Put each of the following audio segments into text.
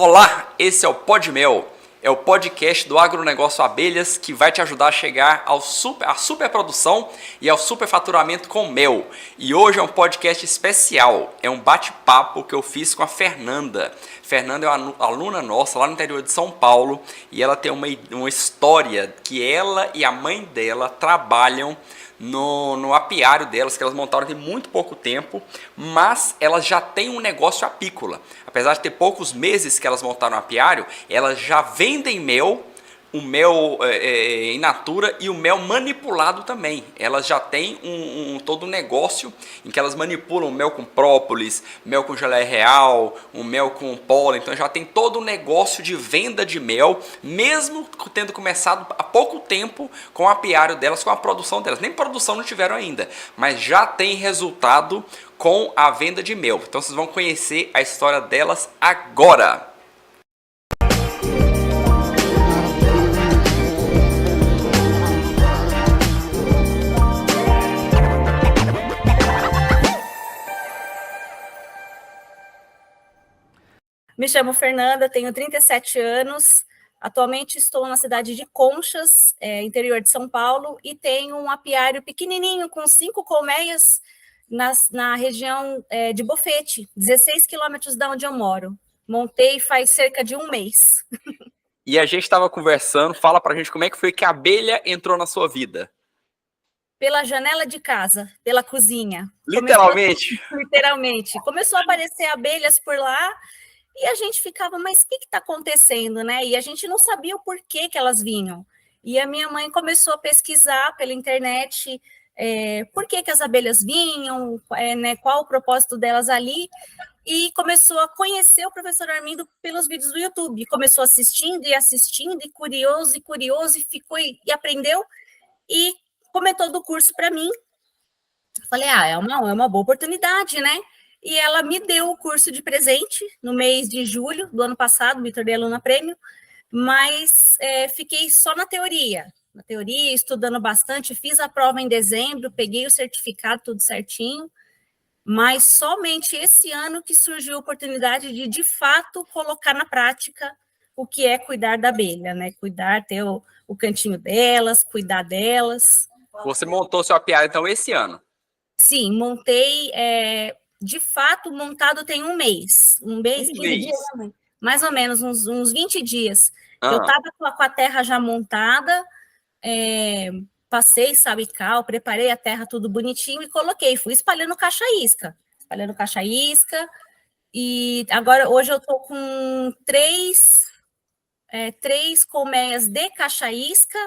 Olá, esse é o Pod Mel, é o podcast do agronegócio abelhas que vai te ajudar a chegar à superprodução e ao superfaturamento com mel. E hoje é um podcast especial, é um bate-papo que eu fiz com a Fernanda. Fernanda é uma aluna nossa lá no interior de São Paulo e ela tem uma história que ela e a mãe dela trabalham no apiário delas, que elas montaram tem muito pouco tempo, mas elas já têm um negócio apícola. Apesar de ter poucos meses que elas montaram o apiário, elas já vendem mel, o mel in natura e o mel manipulado também. Elas já têm todo um negócio em que elas manipulam mel com própolis, mel com geleia real, um mel com pólen. Então já tem todo um negócio de venda de mel, mesmo tendo começado há pouco tempo com o apiário delas, com a produção delas. Nem produção não tiveram ainda, mas já tem resultado com a venda de mel. Então vocês vão conhecer a história delas agora. Me chamo Fernanda, tenho 37 anos, atualmente estou na cidade de Conchas, interior de São Paulo, e tenho um apiário pequenininho com 5 colmeias na região de Bofete, 16 quilômetros da onde eu moro. Montei faz cerca de um mês. E a gente estava conversando, fala pra gente como é que foi que a abelha entrou na sua vida. Pela janela de casa, pela cozinha. Literalmente? Literalmente. Começou a aparecer abelhas por lá, e a gente ficava, mas o que está acontecendo, né? E a gente não sabia o porquê que elas vinham. E a minha mãe começou a pesquisar pela internet por que as abelhas vinham, né, qual o propósito delas ali, e começou a conhecer o professor Armindo pelos vídeos do YouTube. Começou assistindo, e curioso, e ficou e aprendeu, e comentou do curso para mim. Falei, é uma boa oportunidade, né? E ela me deu o curso de presente no mês de julho do ano passado, me tornei aluna prêmio, mas fiquei só na teoria, estudando bastante, fiz a prova em dezembro, peguei o certificado, tudo certinho, mas somente esse ano que surgiu a oportunidade de fato, colocar na prática o que é cuidar da abelha, né? Cuidar, ter o cantinho delas, cuidar delas. Você montou seu apiário, então, esse ano? Sim, montei, de fato, montado tem um mês, 15 dias, mais ou menos, uns 20 dias. Eu estava com a terra já montada, passei sal e cal, preparei a terra tudo bonitinho e coloquei, fui espalhando caixa-isca, e agora, hoje eu estou com três colmeias de caixa-isca,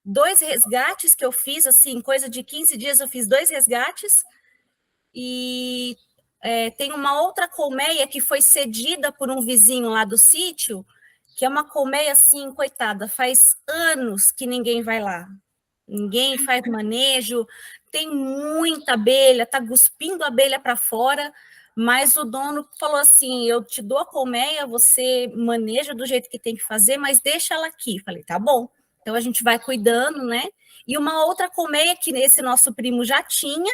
2 resgates que eu fiz, assim, coisa de 15 dias eu fiz 2 resgates, e tem uma outra colmeia que foi cedida por um vizinho lá do sítio, que é uma colmeia assim, coitada, faz anos que ninguém vai lá, ninguém faz manejo, tem muita abelha, tá cuspindo abelha para fora, mas o dono falou assim, eu te dou a colmeia, você maneja do jeito que tem que fazer, mas deixa ela aqui. Falei, tá bom. Então a gente vai cuidando, né? E uma outra colmeia que esse nosso primo já tinha,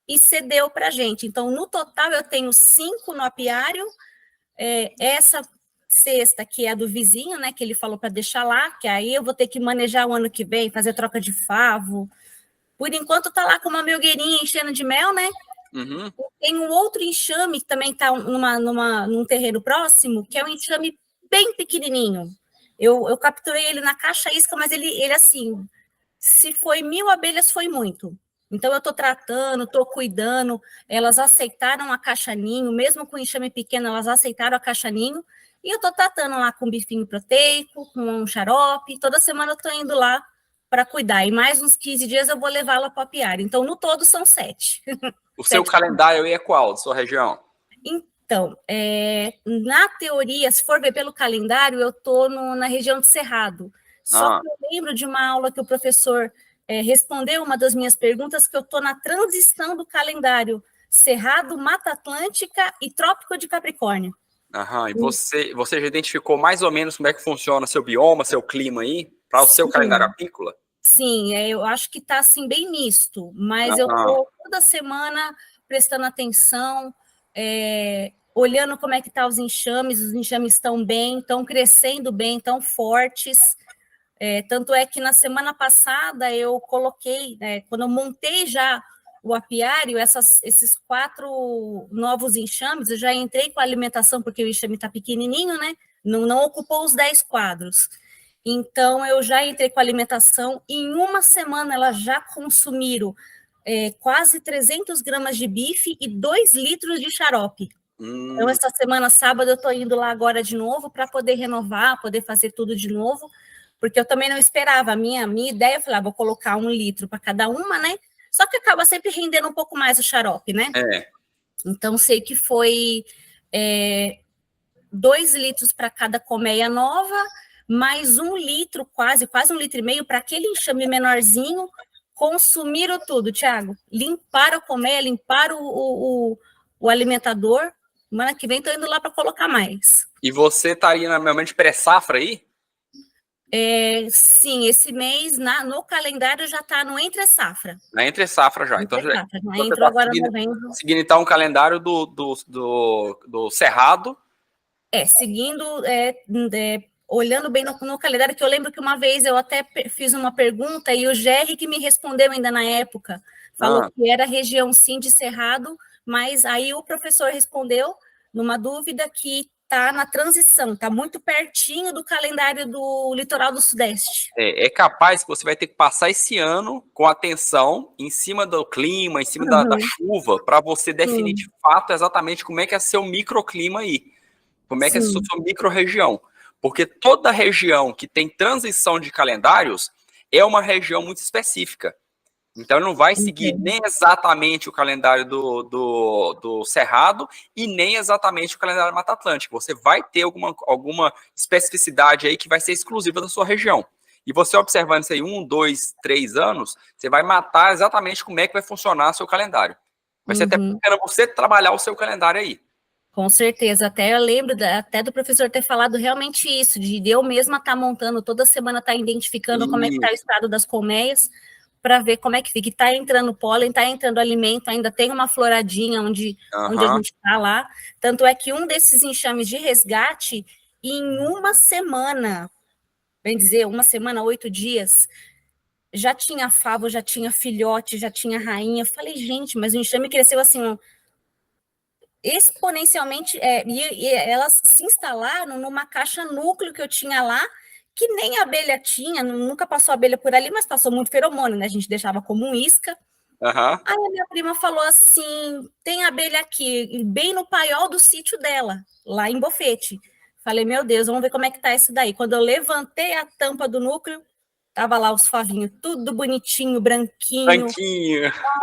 e cedeu para a gente. Então, no total, eu tenho 5 no apiário, essa cesta que é do vizinho, né, que ele falou para deixar lá, que aí eu vou ter que manejar o ano que vem, fazer troca de favo. Por enquanto, está lá com uma melgueirinha enchendo de mel, né? Uhum. Tem um outro enxame que também está num terreno próximo, que é um enxame bem pequenininho. Eu capturei ele na caixa-isca, mas ele assim, se foi 1.000 abelhas, foi muito. Então, eu estou tratando, estou cuidando, elas aceitaram a caixa-ninho, mesmo com enxame pequeno, elas aceitaram a caixa-ninho, e eu estou tratando lá com bifinho proteico, com um xarope, toda semana eu estou indo lá para cuidar, e mais uns 15 dias eu vou levá-la para o apiário. Então, no todo, são 7. O seu calendário é qual, da sua região? Então, na teoria, se for ver pelo calendário, eu estou na região de Cerrado. Só que eu lembro de uma aula que o professor respondeu uma das minhas perguntas, que eu estou na transição do calendário Cerrado, Mata Atlântica e Trópico de Capricórnio. E você já identificou mais ou menos como é que funciona seu bioma, seu clima aí, para o seu calendário apícola? Sim, eu acho que está assim, bem misto, mas eu estou toda semana prestando atenção. olhando como é que tá os enxames estão bem, estão crescendo bem, estão fortes. Tanto é que na semana passada eu coloquei, quando eu montei já o apiário, esses 4 novos enxames, eu já entrei com a alimentação, porque o enxame está pequenininho, né? Não ocupou os 10 quadros. Então, eu já entrei com a alimentação. Em uma semana, elas já consumiram quase 300 gramas de bife e 2 litros de xarope. Então, essa semana, sábado, eu estou indo lá agora de novo para poder renovar, poder fazer tudo de novo, porque eu também não esperava. A minha ideia, eu falei, vou colocar 1 litro para cada uma, né? Só que acaba sempre rendendo um pouco mais o xarope, né? Então, sei que foi 2 litros para cada colmeia nova, mais 1 litro, quase 1,5 litro para aquele enxame menorzinho. Consumiram tudo, Thiago. Limparam a colmeia, limparam o alimentador. Semana que vem estou indo lá para colocar mais. E você tá aí na momento de pré-safra aí? Sim, esse mês no calendário já está no entre safra. Na entre safra já. Então já você entrou agora novembro. Seguindo então o calendário do Cerrado. Seguindo, olhando bem no calendário, que eu lembro que uma vez eu até fiz uma pergunta e o Jerry que me respondeu ainda na época, falou que era região sim de Cerrado, mas aí o professor respondeu numa dúvida que está na transição, está muito pertinho do calendário do litoral do Sudeste. É capaz que você vai ter que passar esse ano com atenção em cima do clima, em cima da chuva, para você definir de fato exatamente como é que é seu microclima aí, como é que é a sua micro-região. Porque toda região que tem transição de calendários é uma região muito específica. Então, não vai seguir nem exatamente o calendário do Cerrado e nem exatamente o calendário Mata Atlântica. Você vai ter alguma especificidade aí que vai ser exclusiva da sua região. E você observando isso aí 1, 2, 3 anos, você vai matar exatamente como é que vai funcionar o seu calendário. Vai ser até bacana você trabalhar o seu calendário aí. Com certeza, até eu lembro até do professor ter falado realmente isso, de eu mesma estar montando, toda semana estar identificando como é que está o estado das colmeias, para ver como é que fica. Está entrando pólen, está entrando alimento, ainda tem uma floradinha onde a gente está lá. Tanto é que um desses enxames de resgate, em uma semana, bem dizer, uma semana, 8 dias, já tinha favo, já tinha filhote, já tinha rainha. Eu falei, gente, mas o enxame cresceu assim, exponencialmente, e elas se instalaram numa caixa núcleo que eu tinha lá, que nem a abelha tinha, nunca passou abelha por ali, mas passou muito feromônio, né? A gente deixava como um isca. Aí a minha prima falou assim, tem abelha aqui, bem no paiol do sítio dela, lá em Bofete. Falei, meu Deus, vamos ver como é que tá isso daí. Quando eu levantei a tampa do núcleo, tava lá os favinhos, tudo bonitinho, branquinho.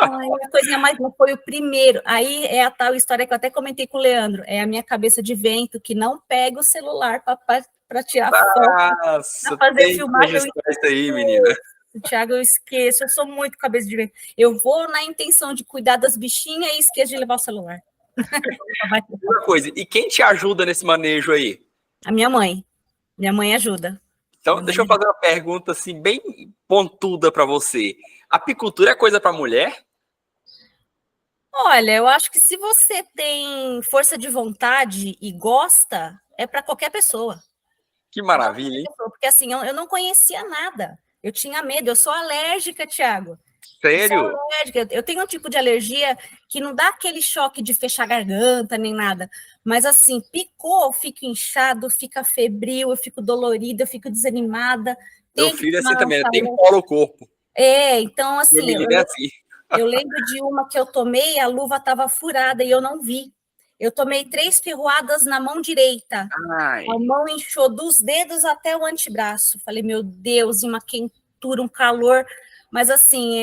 Ai, a coisinha mais não foi o primeiro. Aí é a tal história que eu até comentei com o Leandro. É a minha cabeça de vento que não pega o celular para tirar foto, para fazer filmagem. Isso aí, menina. Thiago, eu esqueço, eu sou muito cabeça de vento. Eu vou na intenção de cuidar das bichinhas e esqueço de levar o celular. Uma coisa, e quem te ajuda nesse manejo aí? A minha mãe. Minha mãe ajuda. Então, deixa eu fazer uma pergunta assim, bem pontuda para você. Apicultura é coisa para mulher? Olha, eu acho que se você tem força de vontade e gosta, é para qualquer pessoa. Que maravilha, hein? Porque assim, eu não conhecia nada. Eu tinha medo, eu sou alérgica, Thiago. Sério? Eu sou alérgica. Eu tenho um tipo de alergia que não dá aquele choque de fechar a garganta nem nada. Mas assim, picou, eu fico inchado, fica febril, eu fico dolorida, eu fico desanimada. Meu filho é assim também, tem um polo corpo. Então assim, eu lembro de uma que eu tomei, a luva estava furada e eu não vi. Eu tomei 3 ferroadas na mão direita. Ai. A mão inchou dos dedos até o antebraço. Falei, meu Deus, uma quentura, um calor. Mas assim,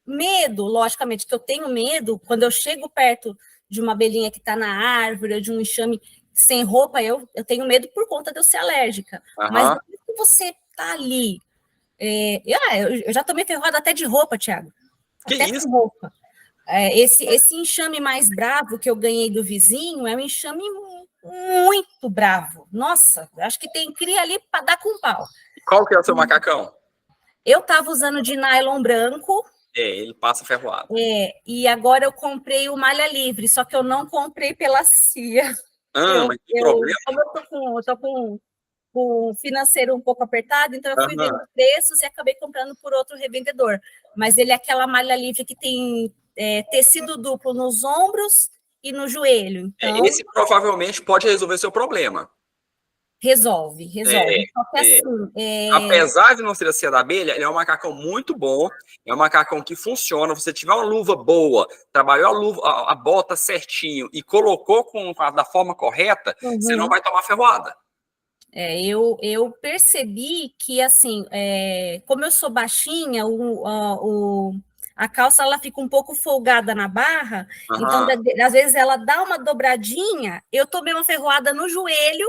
medo, logicamente, que eu tenho medo. Quando eu chego perto de uma abelhinha que está na árvore, ou de um enxame sem roupa, eu tenho medo por conta de eu ser alérgica. Mas depois que você está ali... eu já tomei ferroada até de roupa, Thiago. Que até isso? Com roupa. Esse enxame mais bravo que eu ganhei do vizinho é um enxame muito bravo. Nossa, acho que tem cria ali para dar com pau. Qual que é o seu macacão? Eu estava usando de nylon branco, Ele passa ferroado. E agora eu comprei o malha livre, só que eu não comprei pela CIA. Mas que problema. Como eu tô com o financeiro um pouco apertado, então eu fui vendo preços e acabei comprando por outro revendedor. Mas ele é aquela malha livre que tem tecido duplo nos ombros e no joelho. Então, Esse provavelmente pode resolver seu problema. resolve. Só que assim, apesar de não ser a cia da abelha, ele é um macacão muito bom, é um macacão que funciona. Se você tiver uma luva boa, trabalhou a bota certinho e colocou da forma correta, você não vai tomar ferroada. Eu percebi que, assim, como eu sou baixinha, a calça ela fica um pouco folgada na barra, então, às vezes, ela dá uma dobradinha, eu tomei uma ferroada no joelho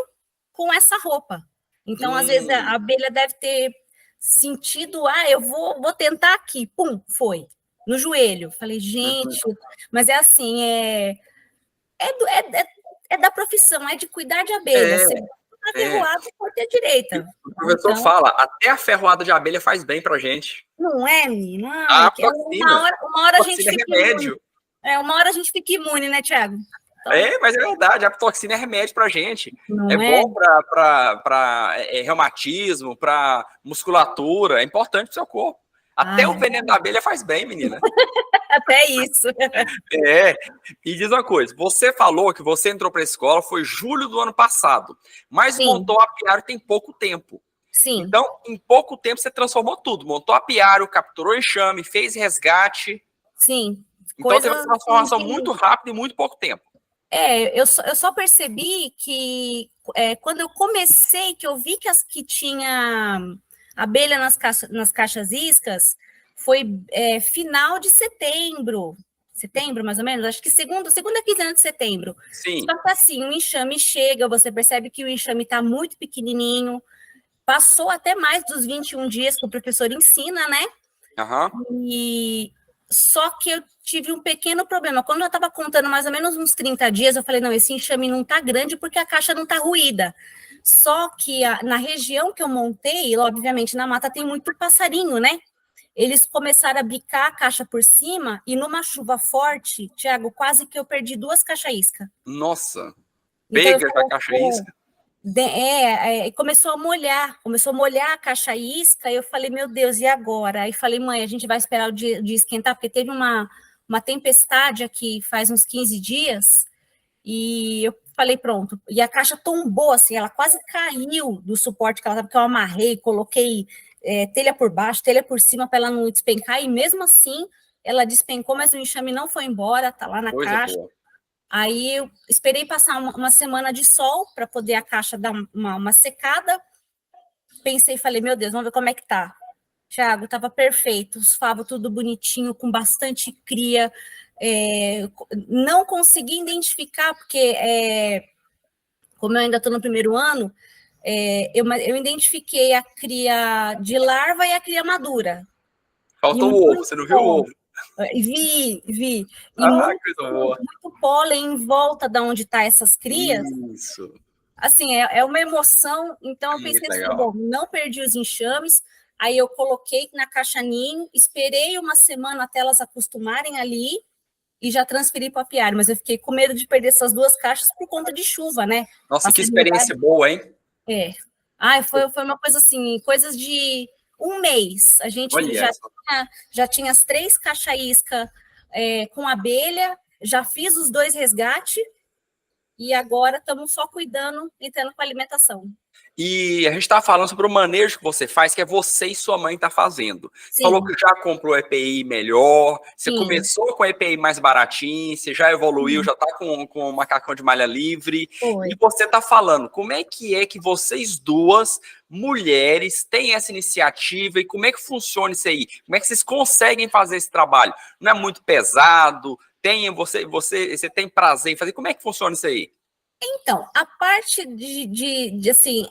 com essa roupa. Então, às vezes, a abelha deve ter sentido, eu vou tentar aqui, pum, foi, no joelho. Falei, gente, mas é assim, é da profissão, é de cuidar de abelha. Você tá ferroado por ter direita. O professor fala, até a ferroada de abelha faz bem pra gente. Não é, menino? Uma hora a gente fica remédio. Uma hora a gente fica imune, né, Thiago? Então, mas é verdade, a aflatoxina é remédio pra gente. Bom para reumatismo, para musculatura, é importante pro seu corpo. Até o veneno da abelha faz bem, menina. Até isso. E diz uma coisa, você falou que você entrou para a escola, foi julho do ano passado, mas montou apiário tem pouco tempo. Sim. Então, em pouco tempo, você transformou tudo. Montou apiário, capturou enxame, fez resgate. Sim. Então, teve uma transformação muito rápida em muito pouco tempo. Eu só percebi que quando eu comecei, que eu vi que tinha abelha nas caixas iscas, foi final de setembro, mais ou menos, acho que segunda quinzena de setembro. Sim. Só que assim, o enxame chega, você percebe que o enxame está muito pequenininho, passou até mais dos 21 dias que o professor ensina, né? E só que eu tive um pequeno problema. Quando eu estava contando mais ou menos uns 30 dias, eu falei, não, esse enxame não está grande porque a caixa não está ruída. Só que na região que eu montei, obviamente na mata tem muito passarinho, né? Eles começaram a bicar a caixa por cima e numa chuva forte, Thiago, quase que eu perdi 2 caixas-isca. Nossa, pega a caixa-isca. Começou a molhar a caixa-isca, e eu falei, meu Deus, e agora? Aí falei, mãe, a gente vai esperar o dia de esquentar, porque teve uma tempestade aqui faz uns 15 dias, e eu falei, pronto, e a caixa tombou, assim, ela quase caiu do suporte que ela estava, porque eu amarrei, coloquei telha por baixo, telha por cima, para ela não despencar, e mesmo assim, ela despencou, mas o enxame não foi embora, tá lá na caixa. Boa. Aí eu esperei passar uma semana de sol para poder a caixa dar uma secada. Pensei e falei, meu Deus, vamos ver como é que tá. Thiago, estava perfeito, os favos tudo bonitinho, com bastante cria. Não consegui identificar, porque como eu ainda estou no primeiro ano, eu identifiquei a cria de larva e a cria madura. Faltou o ovo, você não viu o ovo? Vi. E muito pólen em volta de onde tá essas crias. Isso. Assim, é uma emoção. Então, eu pensei assim, bom, não perdi os enxames. Aí eu coloquei na caixa ninho, esperei uma semana até elas acostumarem ali e já transferi para o apiário. Mas eu fiquei com medo de perder essas 2 caixas por conta de chuva, né? Nossa, que experiência boa, hein? Foi uma coisa assim, coisas de um mês. A gente já tinha as 3 caixas-isca com abelha, já fiz os 2 resgates e agora estamos só cuidando, entrando com alimentação. E a gente está falando sobre o manejo que você faz, que é você e sua mãe tá fazendo. Você falou que já comprou EPI melhor, você começou com EPI mais baratinho, você já evoluiu, já está com o macacão de malha livre. E você está falando, como é que vocês duas, mulheres, têm essa iniciativa e como é que funciona isso aí? Como é que vocês conseguem fazer esse trabalho? Não é muito pesado? Você tem prazer em fazer? Como é que funciona isso aí? Então, a parte de assim,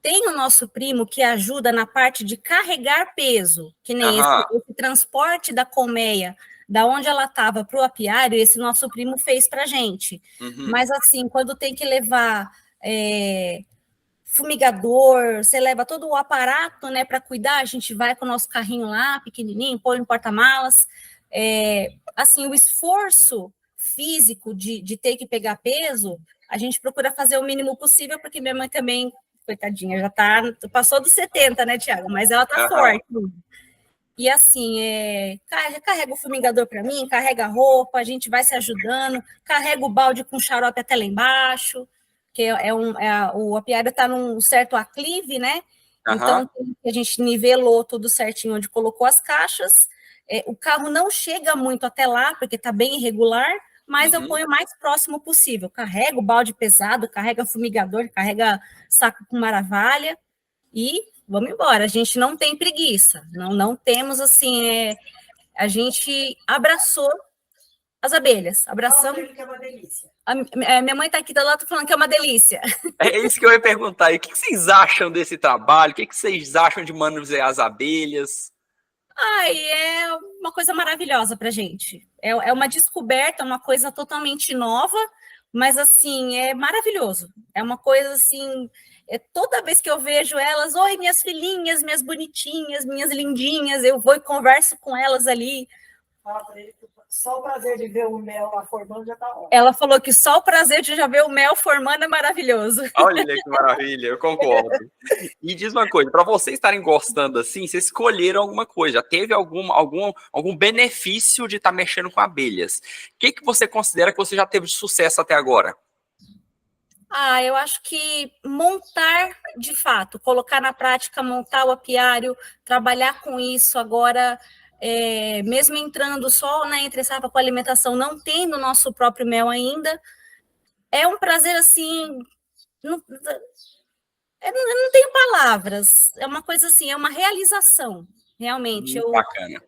tem o nosso primo que ajuda na parte de carregar peso, que nem esse transporte da colmeia, da onde ela estava para o apiário, esse nosso primo fez para a gente. Mas assim, quando tem que levar fumigador, você leva todo o aparato, né, para cuidar, a gente vai com o nosso carrinho lá, pequenininho, põe no porta-malas. Assim, o esforço físico de ter que pegar peso, a gente procura fazer o mínimo possível, porque minha mãe também, coitadinha, já passou dos 70, né, Tiago? Mas ela tá forte. E assim, carrega o fumigador para mim, carrega a roupa, a gente vai se ajudando, carrega o balde com xarope até lá embaixo, que o apiário está num certo aclive, né? Então, a gente nivelou tudo certinho onde colocou as caixas. O carro não chega muito até lá, porque está bem irregular, mas eu ponho o mais próximo possível. Carrega o balde pesado, carrega fumigador, carrega saco com maravilha e vamos embora. A gente não tem preguiça, não temos assim. A gente abraçou as abelhas, abraçamos. Que é uma delícia. Minha mãe está aqui do lado falando que é uma delícia. É isso que eu ia perguntar. E o que vocês acham desse trabalho? O que vocês acham de manusear as abelhas? É uma coisa maravilhosa para a gente. É uma descoberta, uma coisa totalmente nova, mas assim, é maravilhoso. É uma coisa assim, toda vez que eu vejo elas, oi, minhas filhinhas, minhas bonitinhas, minhas lindinhas, eu vou e converso com elas ali. Fala para ele que só o prazer de ver o mel lá formando já tá ótimo. Ela falou que só o prazer de já ver o mel formando é maravilhoso. Olha que maravilha, eu concordo. E diz uma coisa, para vocês estarem gostando assim, vocês escolheram alguma coisa, já teve algum benefício de estar mexendo com abelhas? O que você considera que você já teve de sucesso até agora? Eu acho que montar, de fato, colocar na prática, montar o apiário, trabalhar com isso agora, mesmo entrando só na entre safra com alimentação, não tendo o nosso próprio mel ainda, é um prazer assim, não tenho palavras, é uma coisa assim, é uma realização, realmente. Bacana.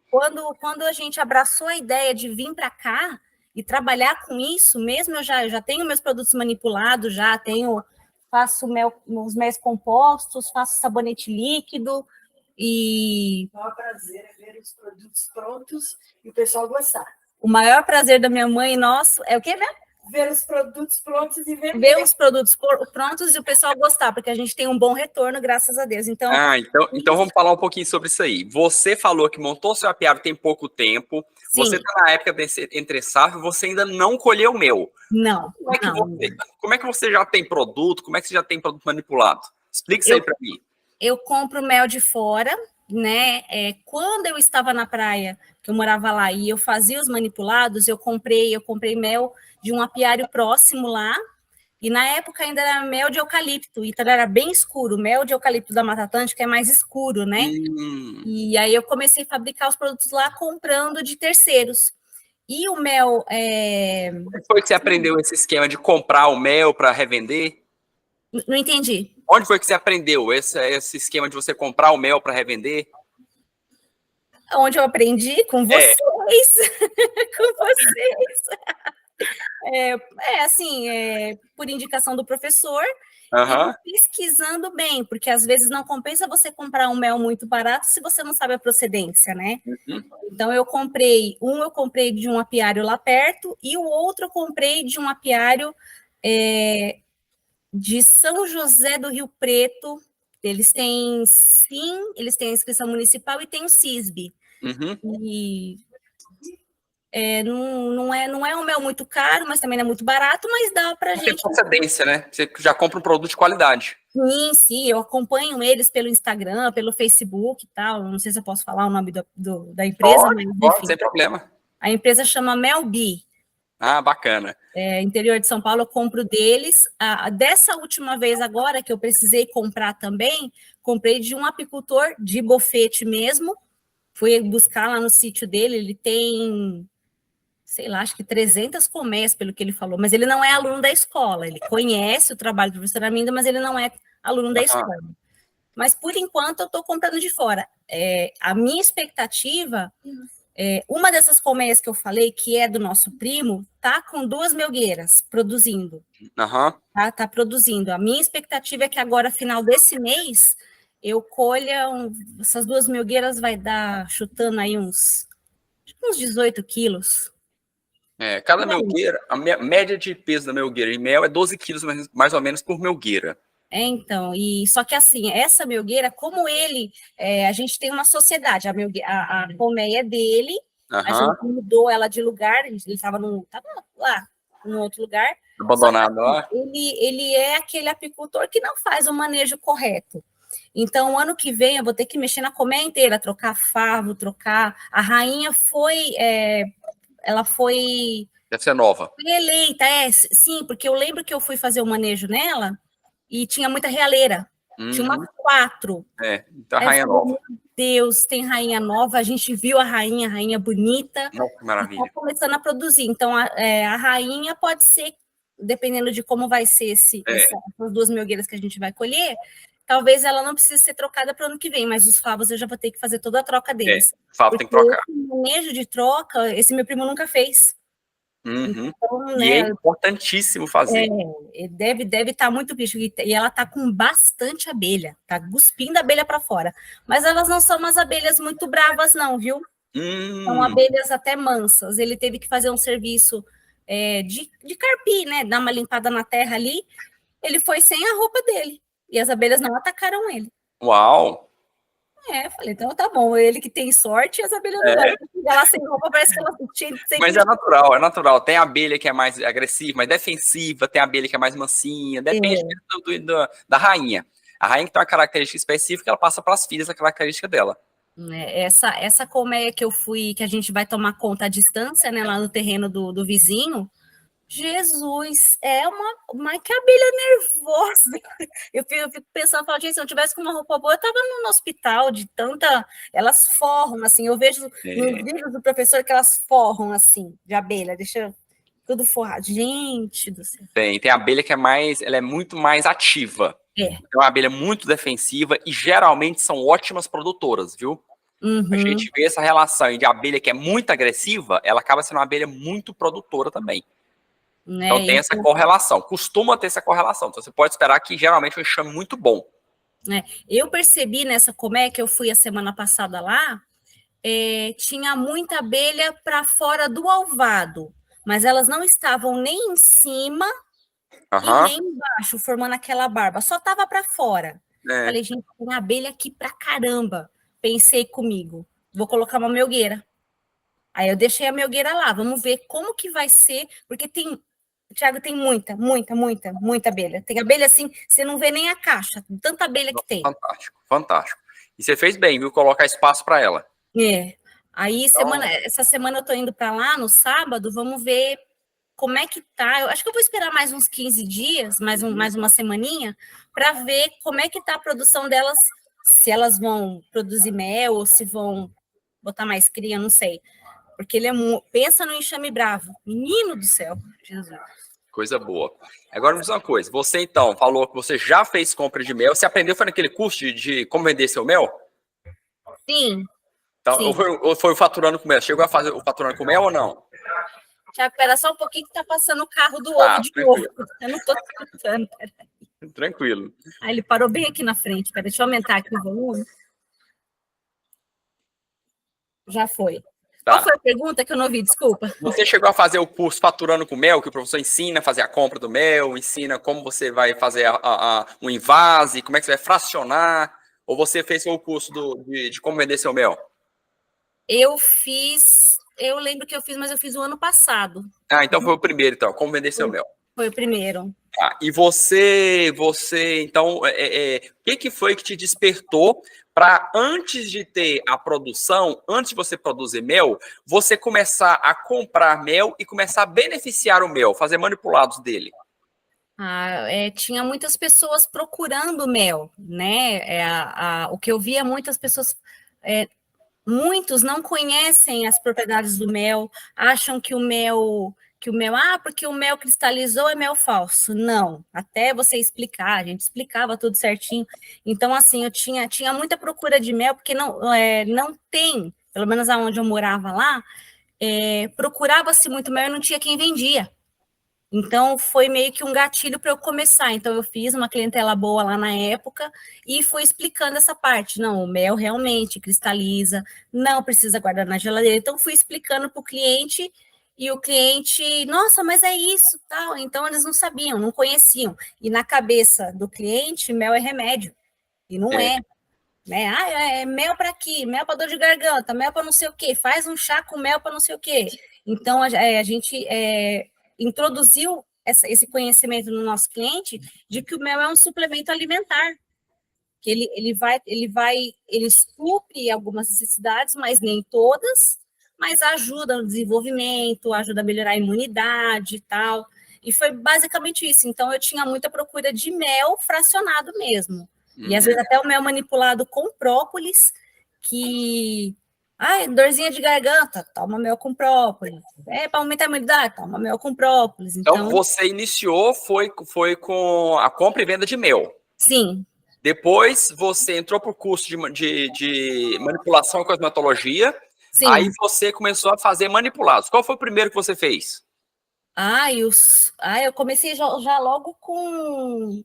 Quando a gente abraçou a ideia de vir para cá e trabalhar com isso, mesmo eu já tenho meus produtos manipulados, faço os méis compostos, faço sabonete líquido e... O maior prazer é ver os produtos prontos e o pessoal gostar. O maior prazer da minha mãe e nosso é o quê mesmo? Ver os produtos prontos e ver os produtos prontos e o pessoal gostar, porque a gente tem um bom retorno, graças a Deus. Então vamos falar um pouquinho sobre isso aí. Você falou que montou seu apiário tem pouco tempo. Sim. Você está na época entre safra, você ainda não colheu mel. Não. Como é que você já tem produto? Como é que você já tem produto manipulado? Explica isso aí para mim. Eu compro mel de fora, né? Quando eu estava na praia, que eu morava lá e eu fazia os manipulados, eu comprei mel de um apiário próximo lá, e na época ainda era mel de eucalipto, então era bem escuro, mel de eucalipto da Mata Atlântica é mais escuro, né? E aí eu comecei a fabricar os produtos lá comprando de terceiros. E o mel... Onde foi que você aprendeu esse esquema de comprar o mel para revender? Não entendi. Onde foi que você aprendeu esse esquema de você comprar o mel para revender? Onde eu aprendi? Com vocês. Com vocês. Por indicação do professor, e pesquisando bem, porque às vezes não compensa você comprar um mel muito barato se você não sabe a procedência, né? Então eu comprei de um apiário lá perto e o outro eu comprei de um apiário de São José do Rio Preto. Eles têm a inscrição municipal e tem o CISB. E não é um mel muito caro, mas também não é muito barato, mas dá para gente... Tem procedência, né? Você já compra um produto de qualidade. Sim, eu acompanho eles pelo Instagram, pelo Facebook e tal. Não sei se eu posso falar o nome da empresa. Pode, sem problema. A empresa chama Melbi. Bacana. Interior de São Paulo, eu compro deles. Dessa última vez agora, que eu precisei comprar também, comprei de um apicultor de bofete mesmo. Fui buscar lá no sítio dele, ele tem... sei lá, acho que 300 colmeias, pelo que ele falou, mas ele não é aluno da escola, ele conhece o trabalho do professor Aminda, mas ele não é aluno da escola. Mas, por enquanto, eu estou comprando de fora. A minha expectativa, uma dessas colmeias que eu falei, que é do nosso primo, tá com 2 melgueiras produzindo. Tá produzindo. A minha expectativa é que agora, final desse mês, eu colha essas 2 melgueiras, vai dar, chutando aí uns 18 quilos. Cada melgueira, a média de peso da melgueira em mel é 12 quilos mais ou menos por melgueira. Então, e só que assim, essa melgueira, como a gente tem uma sociedade, a colmeia é dele, a gente Aham. mudou ela de lugar, ele estava tava lá, no outro lugar, só que Abandonado assim, lá. ele é aquele apicultor que não faz o manejo correto. Então, o ano que vem eu vou ter que mexer na colmeia inteira, trocar favo, trocar. A rainha ela foi Deve ser nova. eleita, sim, porque eu lembro que eu fui fazer o manejo nela e tinha muita realeira. Tinha umas Uhum. 4. Então a Aí eu rainha falei, nova. meu Deus, tem rainha nova. A gente viu a rainha bonita, Nossa, que e está maravilha. começando a produzir. Então, a rainha pode ser, dependendo de como vai ser É, essas 2 melgueiras que a gente vai colher, talvez ela não precise ser trocada para o ano que vem, mas os favos eu já vou ter que fazer toda a troca deles. favo tem que Porque trocar. esse manejo de troca, esse meu primo nunca fez. Uhum. Então, E é né, importantíssimo fazer. deve estar muito bicho. E ela está com bastante abelha, tá cuspindo abelha para fora. Mas elas não são umas abelhas muito bravas, não, viu? São Hum, abelhas até mansas. Ele teve que fazer um serviço de carpir, né? Dar uma limpada na terra ali. Ele foi sem a roupa dele. E as abelhas não atacaram ele. uau. Eu falei, então tá bom, ele que tem sorte, as abelhas não vai. É, Ela sem roupa, parece que ela mas sempre. é natural, é natural. Tem abelha que é mais agressiva, mais defensiva, tem abelha que é mais mansinha, depende da rainha. A rainha que tem uma característica específica, ela passa para as filhas a característica dela. Essa colmeia que eu fui, que a gente vai tomar conta à distância, né, lá no terreno do vizinho, Jesus, uma que abelha nervosa. Eu fico pensando, falo, gente, se eu tivesse com uma roupa boa, eu estava no hospital de tanta. Elas forram, assim, eu vejo nos É, livros do professor que elas forram, assim, de abelha, deixa tudo forrado. Gente do céu. tem abelha que é mais, ela é muito mais ativa. É. É uma abelha muito defensiva e geralmente são ótimas produtoras, viu? A Uhum, gente vê essa relação de abelha que é muito agressiva, ela acaba sendo uma abelha muito produtora também. Então né? tem essa correlação, costuma ter essa correlação. Então você pode esperar que geralmente um enxame muito bom. Eu percebi nessa colmeia que eu fui a semana passada lá, tinha muita abelha para fora do alvado, mas elas não estavam nem em cima e Aham. nem embaixo, formando aquela barba, só estava para fora. É. Falei, gente, tem abelha aqui para caramba. Pensei comigo, vou colocar uma melgueira. Aí eu deixei a melgueira lá, vamos ver como que vai ser, porque Thiago, tem muita, muita, muita, muita abelha. Tem abelha assim, você não vê nem a caixa, tanta abelha que tem. Fantástico, fantástico. E você fez bem, viu? Colocar espaço para ela. É. Aí Então, essa semana eu tô indo para lá no sábado, vamos ver como é que tá. Eu acho que eu vou esperar mais uns 15 dias, mais uma semaninha, para ver como é que tá a produção delas, se elas vão produzir mel ou se vão botar mais cria, não sei. Porque pensa no enxame bravo. Menino do céu, Jesus. coisa boa. Agora me diz uma coisa. Você então falou que você já fez compra de mel. Você aprendeu foi naquele curso de como vender seu mel? Sim, Então, sim. ou foi o faturando com mel? Chegou a fazer o faturando com mel ou não? Tiago, espera só um pouquinho que tá passando o carro do ovo Tá, de novo. tranquilo. Eu não tô escutando. Tranquilo. Ah, ele parou bem aqui na frente. Pera, deixa eu aumentar aqui o volume. Já foi. Qual Tá. foi a pergunta que eu não ouvi? Desculpa. Você chegou a fazer o curso Faturando com Mel, que o professor ensina a fazer a compra do mel, ensina como você vai fazer um invase, como é que você vai fracionar? Ou você fez o curso de como vender seu mel? Eu lembro que eu fiz, mas eu fiz o ano passado. Ah, então foi o primeiro, então, como vender seu Foi, mel. foi o primeiro. Tá. E você, então, o que foi que te despertou para antes de ter a produção, antes de você produzir mel, você começar a comprar mel e começar a beneficiar o mel, fazer manipulados dele? Tinha muitas pessoas procurando mel, né? O que eu via, muitas pessoas. Muitos não conhecem as propriedades do mel, acham porque o mel cristalizou é mel falso. Não, até você explicar, a gente explicava tudo certinho. Então, assim, eu tinha muita procura de mel, porque não tem, pelo menos aonde eu morava lá, procurava-se muito mel e não tinha quem vendia. Então, foi meio que um gatilho para eu começar. Então, eu fiz uma clientela boa lá na época e fui explicando essa parte. Não, o mel realmente cristaliza, não precisa guardar na geladeira. Então, fui explicando para o cliente e o cliente, nossa, mas é isso, tal. Então eles não sabiam, não conheciam. E na cabeça do cliente, mel é remédio. E não É. é, né? Ah, é mel para aqui, mel para dor de garganta, mel para não sei o quê, faz um chá com mel para não sei o quê. Então a gente introduziu esse conhecimento no nosso cliente de que o mel é um suplemento alimentar, que ele supre algumas necessidades, mas nem todas, mas ajuda no desenvolvimento, ajuda a melhorar a imunidade e tal. E foi basicamente isso. Então, eu tinha muita procura de mel fracionado mesmo. E às vezes até o mel manipulado com própolis, que... Ai, dorzinha de garganta, toma mel com própolis. É, para aumentar a imunidade, toma mel com própolis. Então, você iniciou, foi com a compra e venda de mel. Sim. Depois, você entrou para o curso de manipulação e cosmetologia. Sim. Aí, você começou a fazer manipulados. Qual foi o primeiro que você fez? Eu comecei já logo com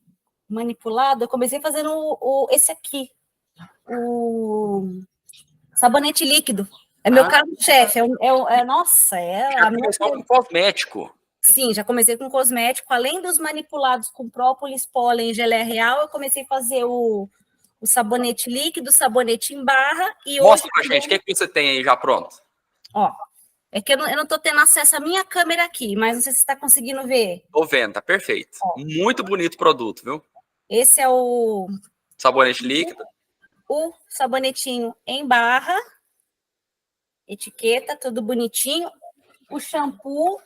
manipulado. Eu comecei fazendo esse aqui, o sabonete líquido. É meu carro-chefe. Nossa, Já começou com cosmético. Sim, já comecei com cosmético. Além dos manipulados com própolis, pólen, geleia real, eu comecei a fazer o sabonete líquido, sabonete em barra. E mostra hoje, pra gente, o que você tem aí já pronto? Ó, é que eu não estou tendo acesso à minha câmera aqui, mas não sei se você está conseguindo ver. Tô vendo, tá perfeito. Ó, muito bonito o produto, viu? Esse é o... sabonete líquido. O sabonetinho em barra. Etiqueta, tudo bonitinho. O shampoo.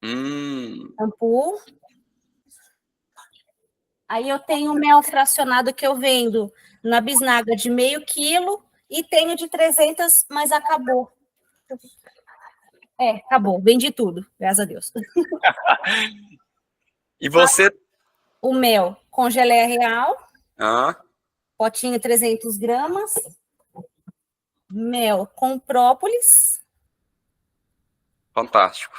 Shampoo. Aí eu tenho mel fracionado que eu vendo na bisnaga de meio quilo e tenho de 300, mas acabou. Acabou. Vendi tudo, graças a Deus. E você? O mel com geleia real. Potinho 300 gramas. Mel com própolis. Fantástico.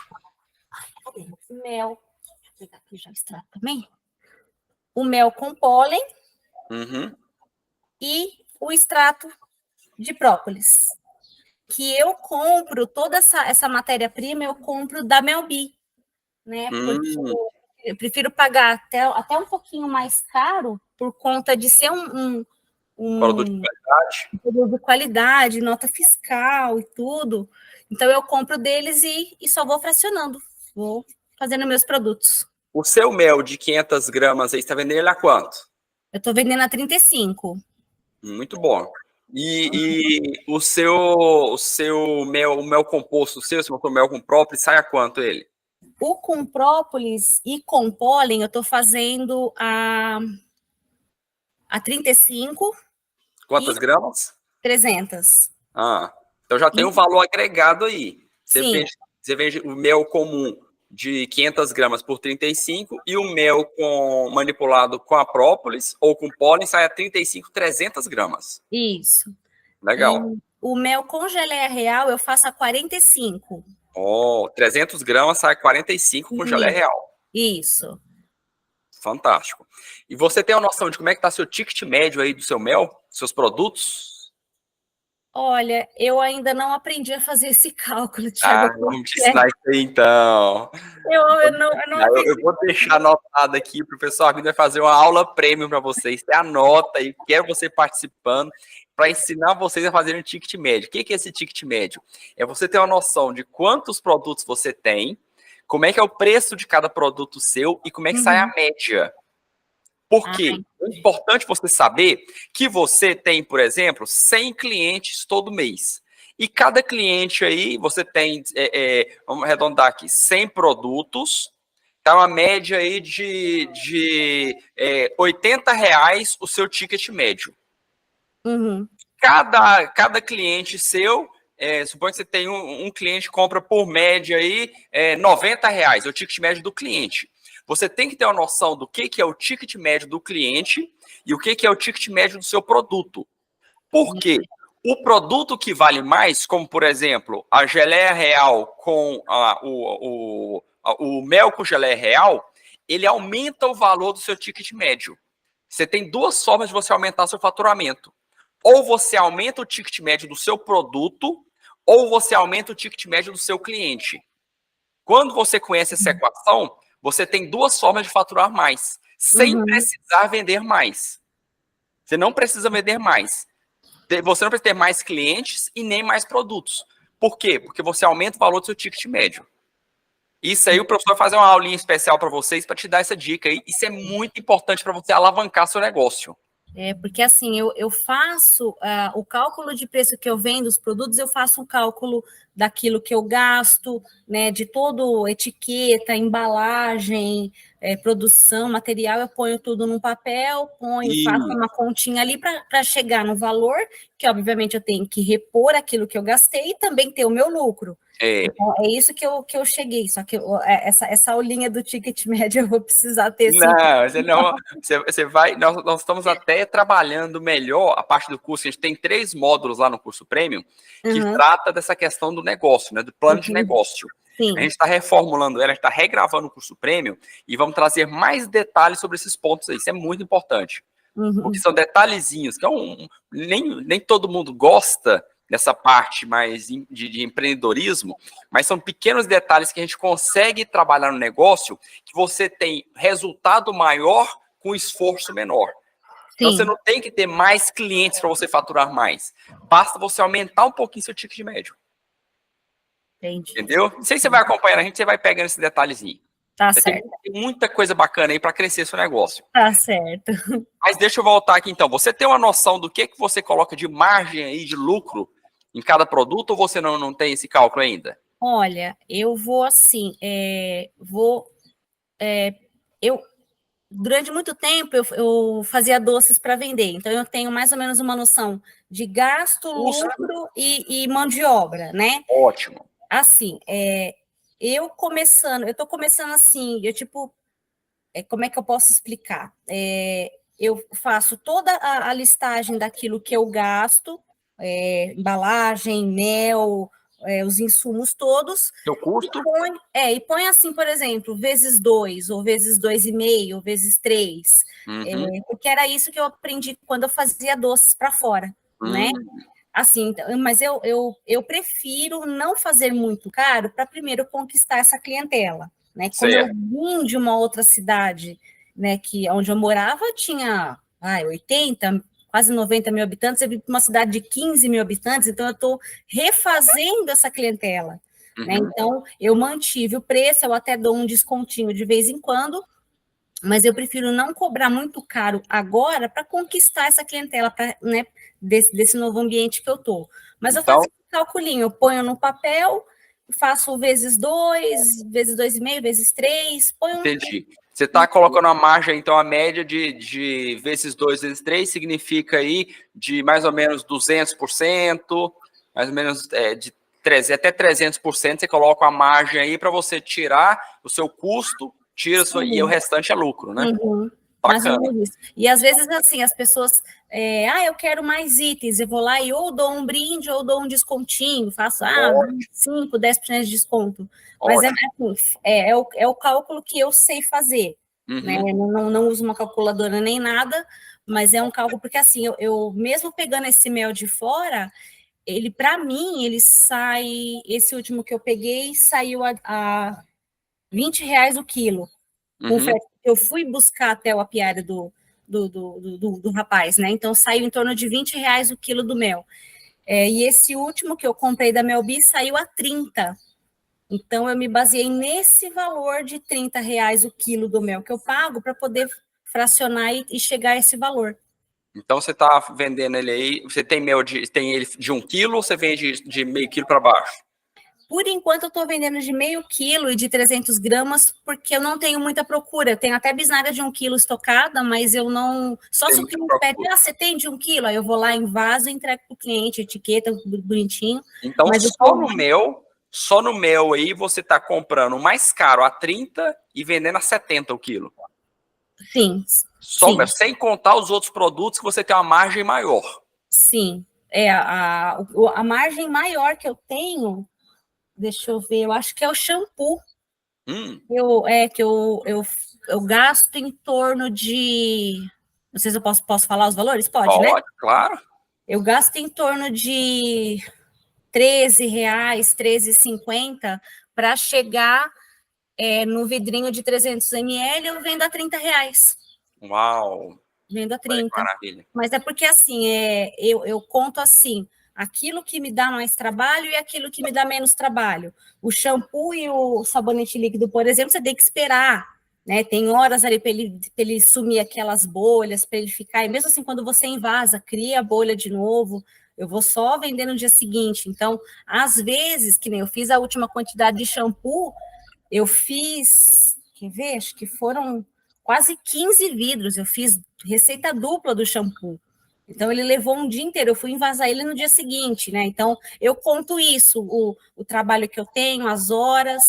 Mel. Deixa eu pegar aqui já extrato também. O mel com pólen. E o extrato de própolis. Que eu compro, toda essa matéria-prima, eu compro da Melbi, né? Porque eu prefiro pagar até um pouquinho mais caro por conta de ser um produto de qualidade. Produto de qualidade, nota fiscal e tudo. Então, eu compro deles e só vou fracionando. Vou fazendo meus produtos. O seu mel de 500 gramas aí, você está vendendo ele a quanto? Eu estou vendendo a 35. Muito bom. E o seu mel, o mel composto, você botou mel com própolis, sai a quanto ele? O com própolis e com pólen, eu estou fazendo a 35. Quantas gramas? 300. Então já tem um valor agregado aí. Sim. Você vende o mel comum de 500 gramas por 35 e o mel manipulado com a própolis ou com pólen sai a 35, 300 gramas. Isso. Legal. E o mel com geleia real eu faço a 45. 300 gramas sai a 45 com geleia real. Isso. Fantástico. E você tem uma noção de como é que está seu ticket médio aí do seu mel, seus produtos? Olha, eu ainda não aprendi a fazer esse cálculo, Thiago. Vamos te ensinar isso aí, então. Eu vou deixar anotado aqui, o professor Armindo vai fazer uma aula premium para vocês. Você anota aí, quero você participando, para ensinar vocês a fazerem um ticket médio. O que é esse ticket médio? É você ter uma noção de quantos produtos você tem, como é que é o preço de cada produto seu e como é que sai a média. Por quê? É importante você saber que você tem, por exemplo, 100 clientes todo mês. E cada cliente aí, você tem, vamos arredondar aqui, 100 produtos, tá uma média aí de R$80 o seu ticket médio. Cada cliente seu, suponha que você tem um cliente que compra por média aí R$90, é o ticket médio do cliente. Você tem que ter uma noção do que é o ticket médio do cliente e o que é o ticket médio do seu produto. Por quê? O produto que vale mais, como por exemplo, a geleia real com o mel com geleia real, ele aumenta o valor do seu ticket médio. Você tem duas formas de você aumentar seu faturamento. Ou você aumenta o ticket médio do seu produto, ou você aumenta o ticket médio do seu cliente. Quando você conhece essa equação, você tem duas formas de faturar mais, sem precisar vender mais. Você não precisa vender mais. Você não precisa ter mais clientes e nem mais produtos. Por quê? Porque você aumenta o valor do seu ticket médio. Isso aí o professor vai fazer uma aulinha especial para vocês para te dar essa dica aí. Isso é muito importante para você alavancar seu negócio. Porque assim, eu faço o cálculo de preço que eu vendo os produtos, eu faço um cálculo daquilo que eu gasto, né, de todo etiqueta, embalagem, produção, material, eu ponho tudo num papel, faço uma continha ali para chegar no valor, que obviamente eu tenho que repor aquilo que eu gastei e também ter o meu lucro. Então, é isso que eu cheguei, só que essa aulinha do ticket médio eu vou precisar ter. Você vai. Nós estamos até trabalhando melhor a parte do curso. A gente tem 3 módulos lá no curso Premium que trata dessa questão do negócio, né? Do plano de negócio. Sim. A gente está reformulando ela, a gente está regravando o curso Premium e vamos trazer mais detalhes sobre esses pontos aí. Isso é muito importante. Porque são detalhezinhos que nem todo mundo gosta dessa parte mais de empreendedorismo, mas são pequenos detalhes que a gente consegue trabalhar no negócio que você tem resultado maior com esforço menor. Então, você não tem que ter mais clientes para você faturar mais. Basta você aumentar um pouquinho seu ticket médio. Entendi. Entendeu? Não sei se você vai acompanhando a gente, você vai pegando esse detalhezinho. Tá certo. Tem muita coisa bacana aí para crescer seu negócio. Tá certo. Mas deixa eu voltar aqui então. Você tem uma noção do que você coloca de margem aí, de lucro em cada produto, ou você não tem esse cálculo ainda? Olha, eu vou assim, durante muito tempo eu fazia doces para vender, então eu tenho mais ou menos uma noção de gasto, lucro e mão de obra, né? Ótimo. Assim, eu estou começando assim, como é que eu posso explicar? Eu faço toda a listagem daquilo que eu gasto, embalagem, mel, os insumos todos. Seu custo? E põe assim, por exemplo, vezes 2, ou vezes 2,5, ou vezes 3. Porque era isso que eu aprendi quando eu fazia doces para fora, né? Assim, mas eu prefiro não fazer muito caro para primeiro conquistar essa clientela, né? Quando eu vim de uma outra cidade, né, onde eu morava, tinha 80, quase 90 mil habitantes, eu vim para uma cidade de 15 mil habitantes, então eu estou refazendo essa clientela. Né? Então, eu mantive o preço, eu até dou um descontinho de vez em quando, mas eu prefiro não cobrar muito caro agora para conquistar essa clientela, né, desse novo ambiente que eu estou. Mas eu faço um calculinho, eu ponho no papel, faço vezes 2, vezes 2,5, vezes 3, Entendi. Você está colocando a margem, então, a média de vezes 2, vezes 3, significa aí de mais ou menos 200%, mais ou menos de 300, até 300%, você coloca a margem aí para você tirar o seu custo, e o restante é lucro, né? Bacana. E às vezes, assim, as pessoas, eu quero mais itens, eu vou lá e ou dou um brinde ou dou um descontinho, faço 5, 10% de desconto. Mas é o cálculo que eu sei fazer, né? Não uso uma calculadora nem nada, mas é um cálculo, porque assim, eu mesmo pegando esse mel de fora, para mim, ele sai, esse último que eu peguei, saiu a R$20 o quilo. Eu fui buscar até o apiário do rapaz, né? Então saiu em torno de R$20 o quilo do mel. E esse último que eu comprei da Melbi saiu a 30. Então eu me baseei nesse valor de R$30 o quilo do mel que eu pago para poder fracionar e chegar a esse valor. Então você está vendendo ele aí, você tem mel tem ele de 1 quilo ou você vende de meio quilo para baixo? Por enquanto, eu estou vendendo de meio quilo e de 300 gramas, porque eu não tenho muita procura. Eu tenho até bisnaga de 1 quilo estocada, mas eu não... Só se o cliente pede, você tem de 1 quilo? Aí eu vou lá em vaso e entrego para o cliente, etiqueta, bonitinho. Então, mas só no mel aí, você está comprando mais caro a 30 e vendendo a 70 o quilo. Sim. Mel, sem contar os outros produtos que você tem uma margem maior. Sim. A margem maior que eu tenho... Deixa eu ver, eu acho que é o shampoo. Eu gasto em torno de... Não sei se eu posso falar os valores? Pode, né? Claro. Eu gasto em torno de R$ 13, 13,50 para chegar no vidrinho de 300 ml, eu vendo a R$ 30. Uau! Vendo a Olha que 30. maravilha. Mas é porque assim, eu conto assim, aquilo que me dá mais trabalho e aquilo que me dá menos trabalho. O shampoo e o sabonete líquido, por exemplo, você tem que esperar, né? Tem horas ali para ele sumir aquelas bolhas, para ele ficar. E mesmo assim, quando você invasa, cria a bolha de novo. Eu vou só vender no dia seguinte. Então, às vezes, que nem eu fiz a última quantidade de shampoo, eu fiz, quer ver? Acho que foram quase 15 vidros. Eu fiz receita dupla do shampoo. Então, ele levou um dia inteiro. Eu fui envasar ele no dia seguinte, né? Então, eu conto isso, o trabalho que eu tenho, as horas,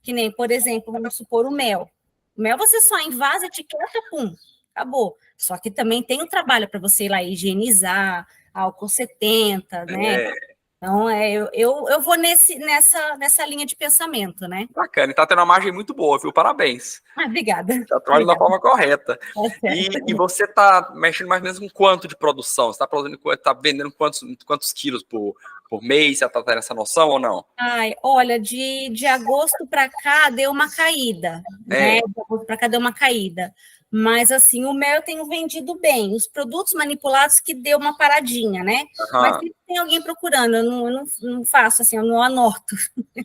que nem, por exemplo, vamos supor o mel. O mel você só invasa, etiqueta, pum, acabou. Só que também tem o trabalho para você ir lá higienizar, álcool 70, né? Então, eu vou nessa linha de pensamento, né? Bacana, e tá tendo uma margem muito boa, viu? Parabéns. Obrigada. Tá trabalhando da forma correta. Tá certo. E você tá mexendo mais ou menos com quanto de produção? Você tá vendendo quantos quilos por mês? Você tá tendo essa noção ou não? Ai, olha, de agosto para cá deu uma caída, né? De agosto para cá deu uma caída. Mas, assim, o mel eu tenho vendido bem. Os produtos manipulados que deu uma paradinha, né? Mas sempre tem alguém procurando. Eu não faço assim, eu não anoto.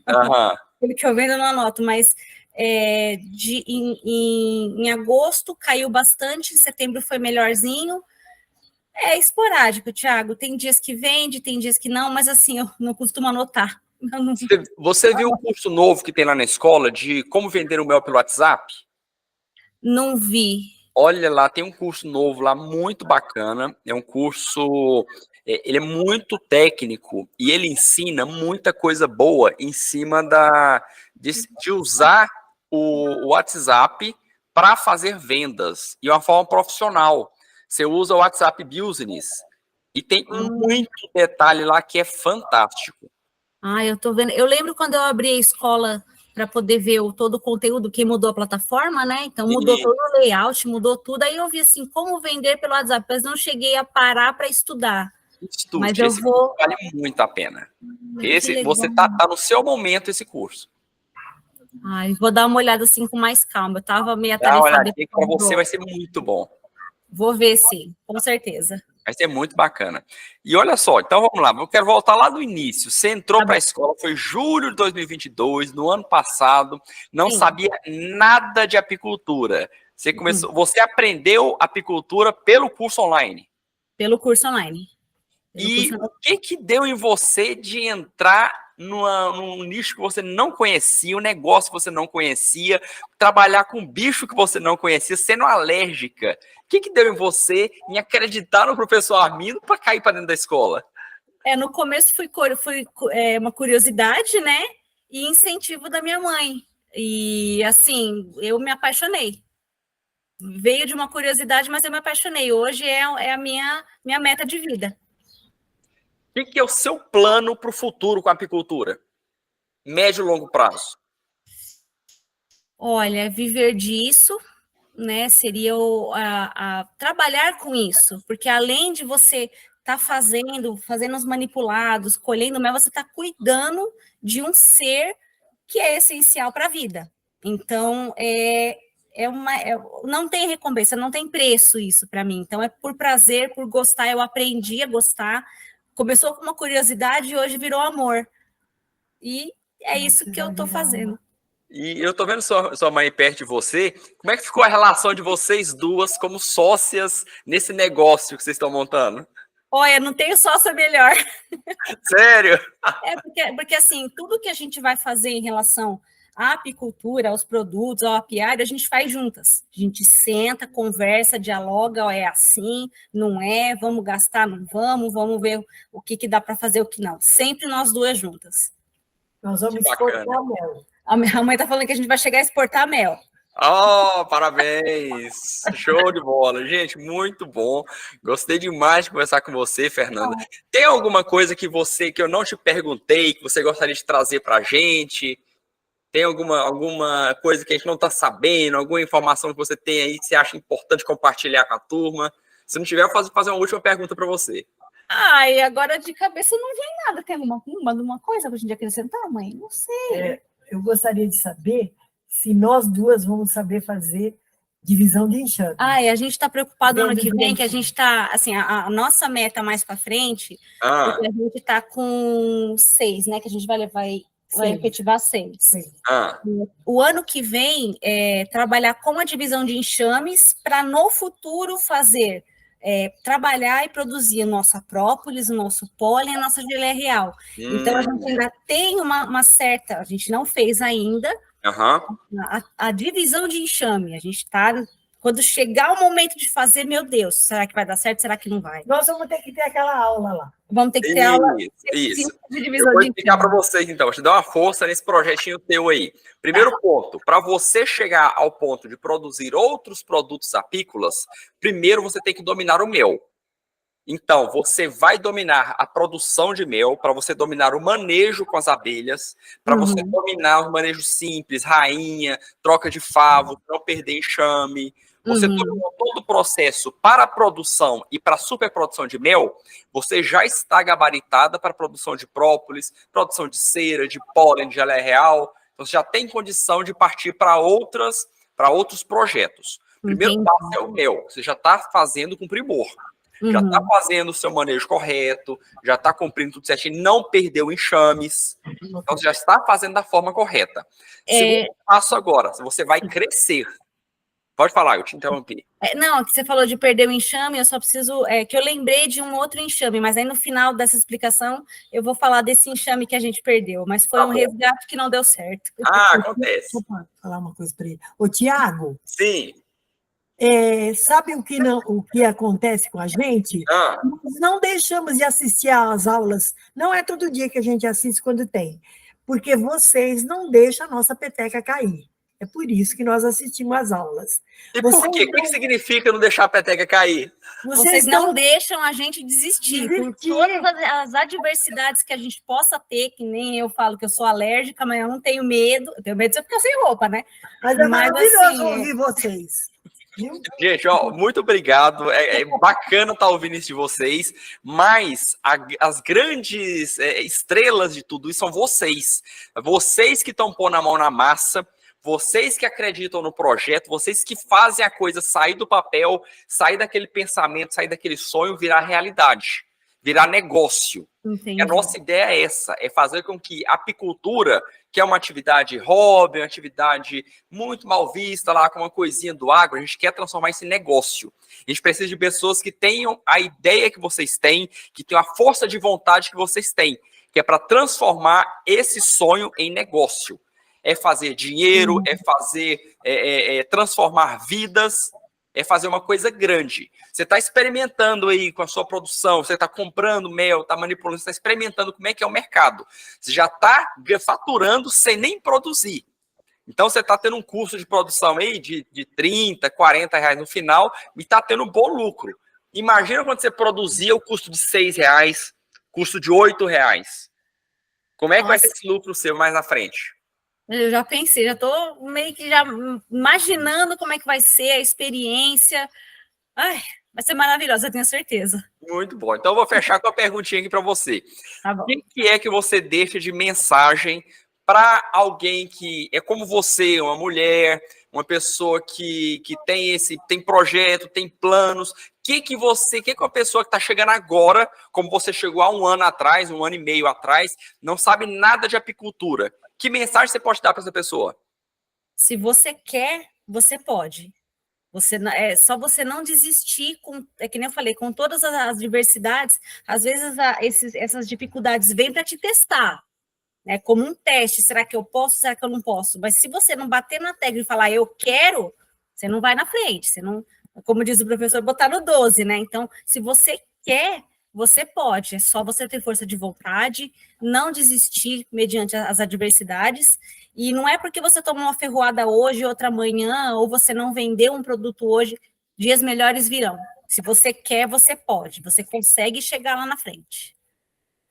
Aham. Aquilo que eu vendo eu não anoto, mas em agosto caiu bastante, em setembro foi melhorzinho. É esporádico, Thiago. Tem dias que vende, tem dias que não, mas assim, eu não costumo anotar. Eu não, Você viu o curso novo que tem lá na escola de como vender o mel pelo WhatsApp? não vi. Olha lá, tem um curso novo lá muito bacana. É um curso, ele é muito técnico e ele ensina muita coisa boa em cima de usar o WhatsApp para fazer vendas de uma forma profissional. Você usa o WhatsApp Business e tem muito detalhe lá que é fantástico. Eu tô vendo. Eu lembro quando eu abri a escola para poder ver todo o conteúdo, que mudou a plataforma, né? Então mudou todo o layout, mudou tudo. Aí eu vi assim, como vender pelo WhatsApp, mas não cheguei a parar para estudar. Estude, Mas eu esse vou. curso vale muito a pena. Você tá no seu momento esse curso. Vou dar uma olhada assim com mais calma. Eu estava meio Dá uma atarefada. olhadinha que para você vai ser muito bom. Vou ver sim, com certeza. Vai ser muito bacana. E olha só, então vamos lá. Eu quero voltar lá do início. Você entrou para a escola, foi julho de 2022, no ano passado, não sabia nada de apicultura. Você aprendeu apicultura pelo curso online. Pelo curso online. O que deu em você de entrar num nicho que você não conhecia, um negócio que você não conhecia, trabalhar com um bicho que você não conhecia, sendo alérgica? O que deu em você em acreditar no professor Armindo para cair para dentro da escola? No começo foi uma curiosidade, né? E incentivo da minha mãe. E, assim, eu me apaixonei. Veio de uma curiosidade, mas eu me apaixonei. Hoje é a minha meta de vida. O que é o seu plano para o futuro com a apicultura? Médio e longo prazo. Olha, viver disso, né? Seria trabalhar com isso, porque além de você estar fazendo os manipulados, colhendo mel, você está cuidando de um ser que é essencial para a vida. Então, não tem recompensa, não tem preço isso para mim. Então, é por prazer, por gostar. Eu aprendi a gostar. Começou com uma curiosidade e hoje virou amor. E é isso que eu estou fazendo. E eu tô vendo sua mãe perto de você. Como é que ficou a relação de vocês duas como sócias nesse negócio que vocês estão montando? Olha, não tenho sócia melhor. Sério? Porque assim, tudo que a gente vai fazer em relação à apicultura, aos produtos, ao apiário, a gente faz juntas. A gente senta, conversa, dialoga, é assim, não é, vamos gastar, não vamos ver o que dá para fazer, o que não. Sempre nós duas juntas. Nós vamos exportar mel. A minha mãe está falando que a gente vai chegar a exportar mel. Oh, parabéns! Show de bola. Gente, muito bom. Gostei demais de conversar com você, Fernanda. Tem alguma coisa que eu não te perguntei, que você gostaria de trazer para a gente? Tem alguma coisa que a gente não está sabendo? Alguma informação que você tem aí que você acha importante compartilhar com a turma? Se não tiver, eu vou fazer uma última pergunta para você. Ai, agora de cabeça não vem nada. Tem alguma coisa para a gente acrescentar, mãe? Não sei. Eu gostaria de saber se nós duas vamos saber fazer divisão de enxame. Ai, a gente está preocupado no ano que vem, Direitinho. que a gente está, assim, a nossa meta mais para frente, Ah, porque a gente está com 6, né? Que a gente vai Seis. efetivar 6. Sim. ah, O ano que vem é trabalhar com a divisão de enxames para no futuro fazer, trabalhar e produzir a nossa própolis, o nosso pólen, a nossa geleia real. Então, a gente ainda tem uma certa, a gente não fez ainda, aham. a divisão de enxame. A gente está, quando chegar o momento de fazer, meu Deus, será que vai dar certo? Será que não vai? Nós vamos ter que ter aquela aula lá. Vamos ter que ter aula Isso. de Eu divisão vou de explicar para enxame. vocês, então. Vou te dar uma força nesse projetinho teu aí. Primeiro ponto, para você chegar ao ponto de produzir outros produtos apícolas, primeiro você tem que dominar o mel. Então, você vai dominar a produção de mel, para você dominar o manejo com as abelhas, para você dominar o manejo simples, rainha, troca de favo, não perder enxame. Você dominou todo o processo para a produção e para a superprodução de mel, você já está gabaritada para a produção de própolis, produção de cera, de pólen, de geleia real. Então, você já tem condição de partir para outros projetos. O primeiro passo é o mel, você já está fazendo com primor. Já está fazendo o seu manejo correto, já está cumprindo tudo certinho, não perdeu enxames. Então, você já está fazendo da forma correta. Segundo passo agora, você vai crescer. Pode falar, eu te interrompi. Não, que você falou de perder o enxame, eu só preciso, que eu lembrei de um outro enxame, mas aí no final dessa explicação eu vou falar desse enxame que a gente perdeu, mas foi um resgate que não deu certo. Acontece. Opa, falar uma coisa para ele. Ô, Tiago, Sim. sabe o que acontece com a gente? Nós não deixamos de assistir às aulas, não é todo dia que a gente assiste quando tem, porque vocês não deixam a nossa peteca cair. É por isso que nós assistimos às aulas. E por quê? O que significa não deixar a peteca cair? Vocês não deixam a gente desistir. Por todas as adversidades que a gente possa ter, que nem eu falo que eu sou alérgica, mas eu não tenho medo. Eu tenho medo de eu ficar sem roupa, né? Mas é maravilhoso ouvir vocês. Gente, muito obrigado. É bacana estar ouvindo isso de vocês, mas as grandes estrelas de tudo isso são vocês. Vocês que estão pondo a mão na massa, vocês que acreditam no projeto, vocês que fazem a coisa sair do papel, sair daquele pensamento, sair daquele sonho, virar realidade, virar negócio. Entendi. A nossa ideia é essa, é fazer com que a apicultura, que é uma atividade hobby, uma atividade muito mal vista lá, com uma coisinha do agro, a gente quer transformar isso em negócio. A gente precisa de pessoas que tenham a ideia que vocês têm, que tenham a força de vontade que vocês têm, que é para transformar esse sonho em negócio. É fazer dinheiro, é fazer, transformar vidas, é fazer uma coisa grande. Você está experimentando aí com a sua produção, você está comprando mel, está manipulando, você está experimentando como é que é o mercado. Você já está faturando sem nem produzir. Então, você está tendo um custo de produção aí de 30, 40 reais no final e está tendo um bom lucro. Imagina quando você produzia o custo de 6 reais, custo de 8 reais. Como é que vai ser esse lucro seu mais na frente? Eu já pensei, já estou meio que já imaginando como é que vai ser a experiência. Ai, vai ser maravilhosa, eu tenho certeza. Muito bom. Então, eu vou fechar com uma perguntinha aqui para você. Tá bom. O que é que você deixa de mensagem para alguém que é como você, uma mulher, uma pessoa que tem projeto, tem planos? O que uma pessoa que está chegando agora, como você chegou há um ano atrás, um ano e meio atrás, não sabe nada de apicultura? Que mensagem você pode dar para essa pessoa? Se você quer, você pode. É só você não desistir, que nem eu falei, com todas as diversidades, às vezes essas dificuldades vêm para te testar, né? Como um teste, será que eu posso, será que eu não posso? Mas se você não bater na tecla e falar, eu quero, você não vai na frente, você não, como diz o professor, botar no 12, né? Então, se você quer, você pode, é só você ter força de vontade, não desistir mediante as adversidades, e não é porque você tomou uma ferroada hoje, outra amanhã, ou você não vendeu um produto hoje, dias melhores virão. Se você quer, você pode, você consegue chegar lá na frente.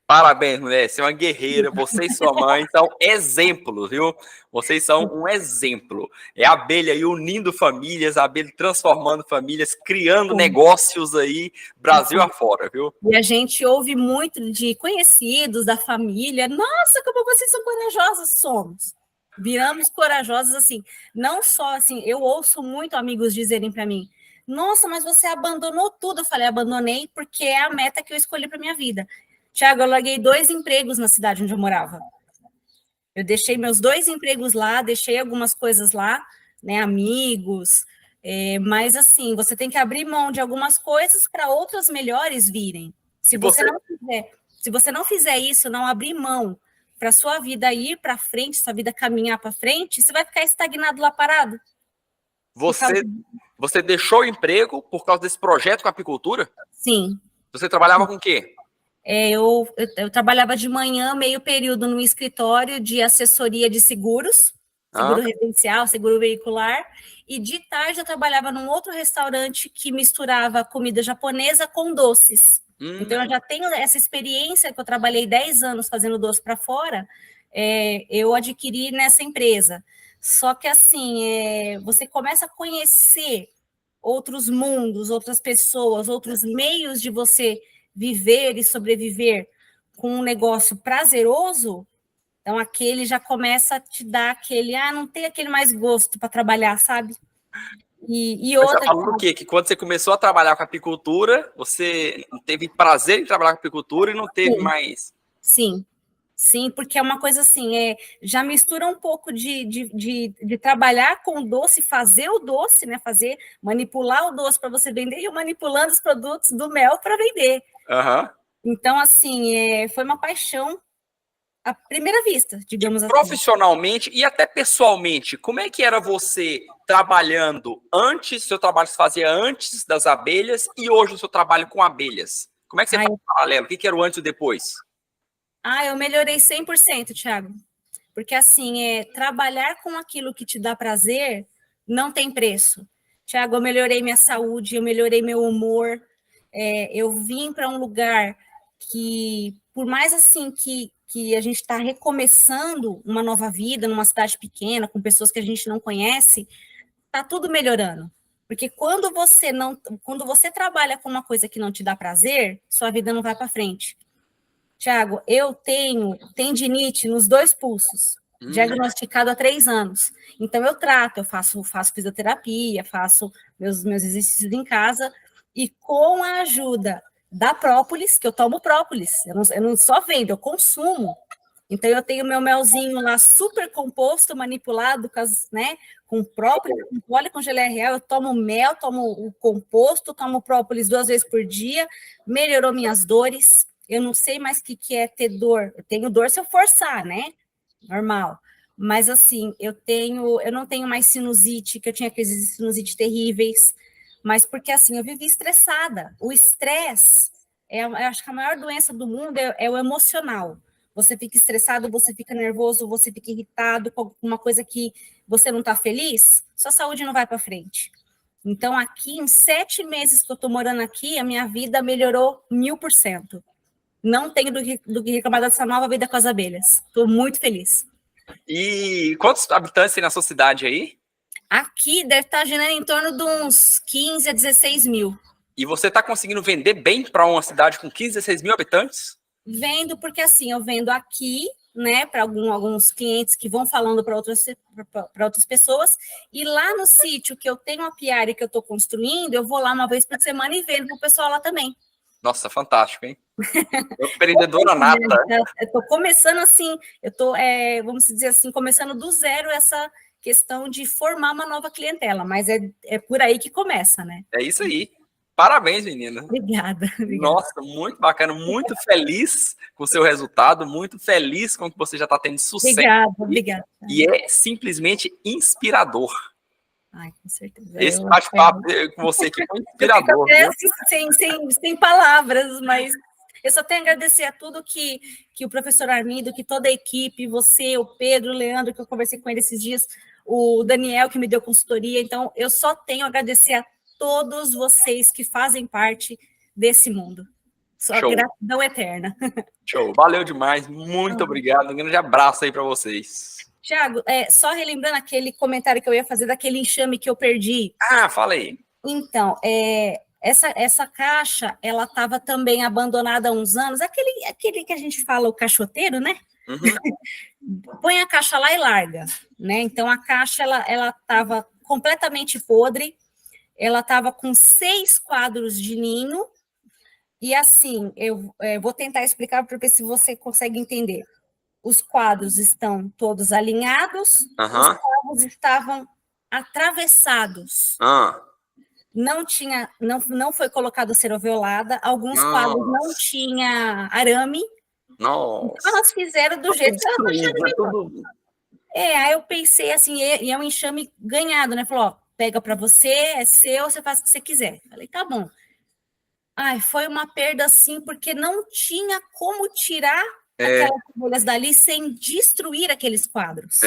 Parabéns, mulher. Você é uma guerreira. Você e sua mãe são exemplos, viu? Vocês são um exemplo. É a abelha aí unindo famílias, a abelha transformando famílias, criando negócios aí, Brasil afora, viu? E a gente ouve muito de conhecidos, da família. Nossa, como vocês são corajosos. Somos. Viramos corajosos, assim. Não só, assim, eu ouço muito amigos dizerem para mim, nossa, mas você abandonou tudo. Eu falei, abandonei porque é a meta que eu escolhi para minha vida. Tiago, eu larguei 2 empregos na cidade onde eu morava. Eu deixei meus 2 empregos lá, deixei algumas coisas lá, né, amigos, mas assim, você tem que abrir mão de algumas coisas para outras melhores virem. Se você não fizer isso, não abrir mão para sua vida ir para frente, sua vida caminhar para frente, você vai ficar estagnado lá parado. Você deixou o emprego por causa desse projeto com a apicultura? Sim. Você trabalhava com o quê? Eu trabalhava de manhã, meio período, no escritório de assessoria de seguros, seguro residencial, seguro veicular, e de tarde eu trabalhava num outro restaurante que misturava comida japonesa com doces. Então, eu já tenho essa experiência, que eu trabalhei 10 anos fazendo doce para fora, eu adquiri nessa empresa. Só que, assim, você começa a conhecer outros mundos, outras pessoas, outros meios de você viver e sobreviver com um negócio prazeroso, então aquele já começa a te dar aquele, não tem aquele mais gosto para trabalhar, sabe? E Mas outra... você falou o quê? Que quando você começou a trabalhar com apicultura, você teve prazer em trabalhar com apicultura e não teve mais... Sim, porque é uma coisa assim, já mistura um pouco de trabalhar com o doce, fazer o doce, né? Manipular o doce para você vender e eu manipulando os produtos do mel para vender. Então, assim, foi uma paixão à primeira vista, digamos assim. Profissionalmente e até pessoalmente, como é que era você trabalhando antes, seu trabalho se fazia antes das abelhas e hoje o seu trabalho com abelhas? Como é que você faz o paralelo? O que era o antes e o depois? Eu melhorei 100%, Thiago. Porque, assim, trabalhar com aquilo que te dá prazer não tem preço. Thiago, eu melhorei minha saúde, eu melhorei meu humor, eu vim para um lugar que, por mais assim que a gente está recomeçando uma nova vida numa cidade pequena, com pessoas que a gente não conhece, está tudo melhorando. Porque quando você trabalha com uma coisa que não te dá prazer, sua vida não vai para frente. Tiago, eu tenho tendinite nos 2 pulsos, diagnosticado há 3 anos. Então, eu trato, eu faço fisioterapia, faço meus exercícios em casa, e com a ajuda da própolis, que eu tomo própolis, eu não só vendo, eu consumo. Então, eu tenho meu melzinho lá super composto, manipulado com própolis, com óleo, com geleia real, eu tomo mel, tomo o composto, tomo própolis 2 vezes por dia, melhorou minhas dores. Eu não sei mais o que é ter dor. Eu tenho dor se eu forçar, né? Normal. Mas, assim, eu não tenho mais sinusite, que eu tinha aqueles sinusite terríveis. Mas porque, assim, eu vivi estressada. O estresse, eu acho que a maior doença do mundo é o emocional. Você fica estressado, você fica nervoso, você fica irritado com uma coisa que você não está feliz, sua saúde não vai para frente. Então, aqui, em 7 meses que eu estou morando aqui, a minha vida melhorou 1000%. Não tenho do que reclamar dessa nova vida com as abelhas. Estou muito feliz. E quantos habitantes tem na sua cidade aí? Aqui deve estar girando em torno de uns 15 a 16 mil. E você está conseguindo vender bem para uma cidade com 15, 16 mil habitantes? Vendo, porque assim, eu vendo aqui, né, para alguns clientes que vão falando para outras pessoas, e lá no sítio que eu tenho a apiária que eu estou construindo, eu vou lá uma vez por semana e vendo para o pessoal lá também. Nossa, fantástico, hein? Empreendedora nata. Eu estou começando assim, vamos dizer assim, começando do zero essa questão de formar uma nova clientela, mas é por aí que começa, né? É isso aí. Parabéns, menina. Obrigada. Nossa, muito bacana, muito feliz com o seu resultado, muito feliz com o que você já está tendo sucesso. Obrigada. E é simplesmente inspirador. Ai, com certeza. Esse bate-papo com você aqui foi inspirador. Eu sem palavras, mas eu só tenho a agradecer a tudo que o professor Armindo, que toda a equipe, você, o Pedro, o Leandro, que eu conversei com ele esses dias, o Daniel, que me deu consultoria. Então, eu só tenho a agradecer a todos vocês que fazem parte desse mundo. Só Show. gratidão eterna. Show. Valeu demais. Muito obrigado. Um grande abraço aí para vocês. Tiago, só relembrando aquele comentário que eu ia fazer daquele enxame que eu perdi. Ah, fala aí. Então, essa caixa, ela estava também abandonada há uns anos. Aquele que a gente fala, o caixoteiro, né? Uhum. Põe a caixa lá e larga, né? Então, a caixa, ela estava completamente podre. Ela estava com 6 quadros de ninho. E assim, eu vou tentar explicar para ver se você consegue entender. Os quadros estão todos alinhados, Uhum. os quadros estavam atravessados. Não foi colocado ceroviolada, alguns quadros não tinha arame. Nossa. Então, elas fizeram do jeito que elas acharam. Aí eu pensei assim, e é um enxame ganhado, né? Falou, ó, pega para você, é seu, você faz o que você quiser. Falei, tá bom. Ai, foi uma perda, assim, porque não tinha como tirar aquelas folhas dali sem destruir aqueles quadros.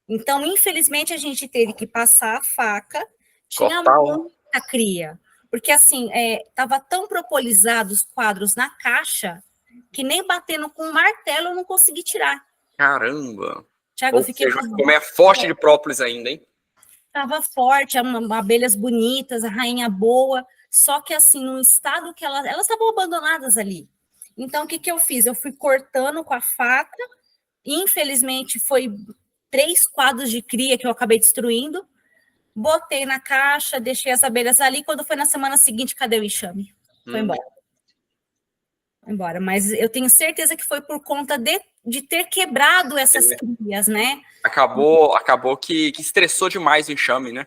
Então, infelizmente, a gente teve que passar a faca. Tinha muita cria. Porque, assim, estava tão propolizado os quadros na caixa que nem batendo com um martelo eu não consegui tirar. Caramba! Tiago, eu fiquei... Como é forte de própolis ainda, hein? Estava forte, abelhas bonitas, a rainha boa... Só que, assim, no estado que elas estavam abandonadas ali. Então, o que eu fiz? Eu fui cortando com a faca. Infelizmente, foi 3 quadros de cria que eu acabei destruindo. Botei na caixa, deixei as abelhas ali. Quando foi na semana seguinte, cadê o enxame? Foi embora. Foi embora. Mas eu tenho certeza que foi por conta de ter quebrado essas crias, né? Acabou que estressou demais o enxame, né?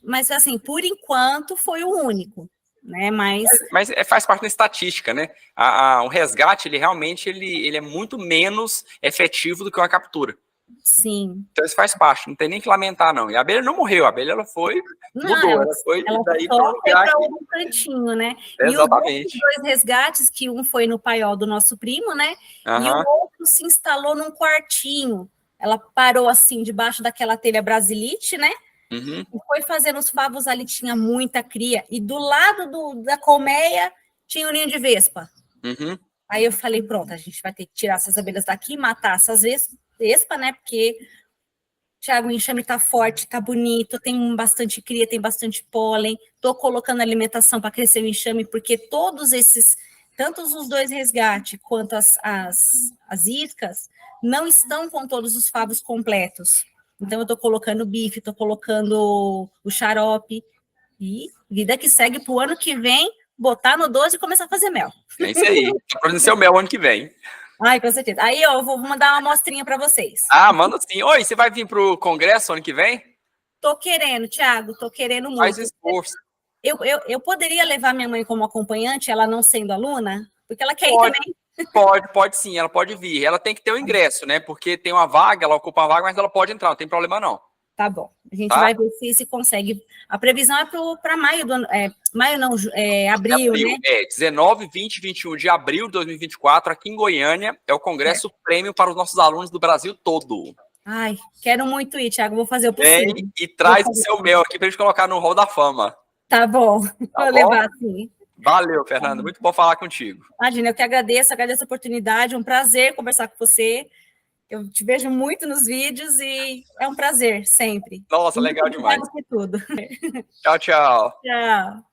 Mas, assim, por enquanto, foi o único, né? Mas faz parte da estatística, né? O resgate, ele realmente ele é muito menos efetivo do que uma captura. Sim. Então, isso faz parte, não tem nem que lamentar, não. E a abelha não morreu, a abelha, ela foi... ela foi daí para um cantinho, né? Exatamente. E os 2 resgates, que um foi no paiol do nosso primo, né? E o outro se instalou num quartinho. Ela parou, assim, debaixo daquela telha brasilite, né? Uhum. E foi fazendo os favos ali, tinha muita cria. E do lado da colmeia tinha um ninho de vespa. Uhum. Aí eu falei, pronto, a gente vai ter que tirar essas abelhas daqui, matar essas vespa, né? Porque, Tiago, o enxame tá forte, tá bonito, tem bastante cria, tem bastante pólen. Tô colocando alimentação para crescer o enxame, porque todos esses, tanto os 2 resgates quanto as iscas, não estão com todos os favos completos. Então, eu estou colocando bife, estou colocando o xarope. E vida que segue para o ano que vem, botar no 12 e começar a fazer mel. É isso aí. Para ser o mel ano que vem. Ai, com certeza. Aí, eu vou mandar uma amostrinha para vocês. Manda sim. Oi, você vai vir para o congresso ano que vem? Tô querendo, Tiago, tô querendo muito. Faz esforço. Eu poderia levar minha mãe como acompanhante, ela não sendo aluna? Porque ela quer ir também. Pode sim, ela pode vir. Ela tem que ter o ingresso, né? Porque tem uma vaga, ela ocupa uma vaga, mas ela pode entrar, não tem problema não. Tá bom. A gente vai ver se consegue. A previsão é para maio do ano. Maio não, abril, né? 19, 20 e 21 de abril de 2024, aqui em Goiânia, é o Congresso Prêmio para os nossos alunos do Brasil todo. Ai, quero muito ir, Tiago, vou fazer o possível. E traz o seu mel aqui para a gente colocar no Hall da Fama. Tá bom, vou levar sim. Valeu, Fernanda, muito bom falar contigo. Imagina, eu que agradeço a oportunidade, é um prazer conversar com você. Eu te vejo muito nos vídeos e é um prazer, sempre. Nossa, legal demais. Tudo. Tchau, tchau. Tchau.